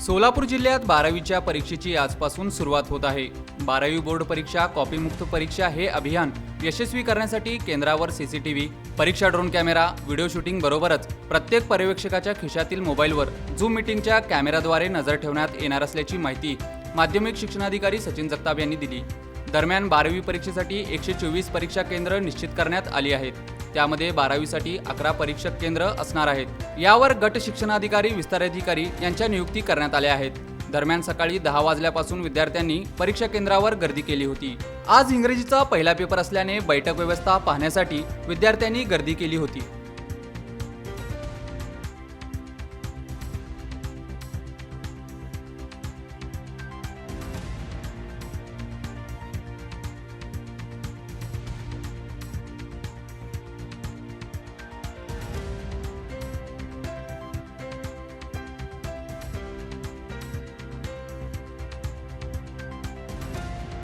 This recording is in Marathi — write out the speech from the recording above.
सोलापूर जिल्ह्यात 12वीच्या परीक्षेची आजपासून सुरुवात होत आहे। 12वी बोर्ड परीक्षा कॉपीमुक्त परीक्षा हे अभियान यशस्वी करण्यासाठी केंद्रावर सीसीटीव्ही, परीक्षा ड्रोन कॅमेरा, व्हिडिओ शूटिंग बरोबरच प्रत्येक पर्यवेक्षकाच्या खिशातील मोबाईलवर झूम मीटिंगच्या कॅमेराद्वारे नजर ठेवण्यात येणार असल्याची माहिती माध्यमिक शिक्षणाधिकारी सचिन जगताप यांनी दिली। दरम्यान 12वी परीक्षेसाठी 124 परीक्षा केंद्र निश्चित करण्यात आली आहेत। त्यामध्ये 12वीसाठी 11 परीक्षक केंद्र असणार आहेत। यावर गट शिक्षणाधिकारी, विस्तार अधिकारी यांच्या नियुक्ती करण्यात आल्या आहेत। दरम्यान सकाळी 10 वाजल्यापासून विद्यार्थ्यांनी परीक्षा केंद्रावर गर्दी केली होती। आज इंग्रजीचा पहिला पेपर असल्याने बैठक व्यवस्था पाहण्यासाठी विद्यार्थ्यांनी गर्दी केली होती।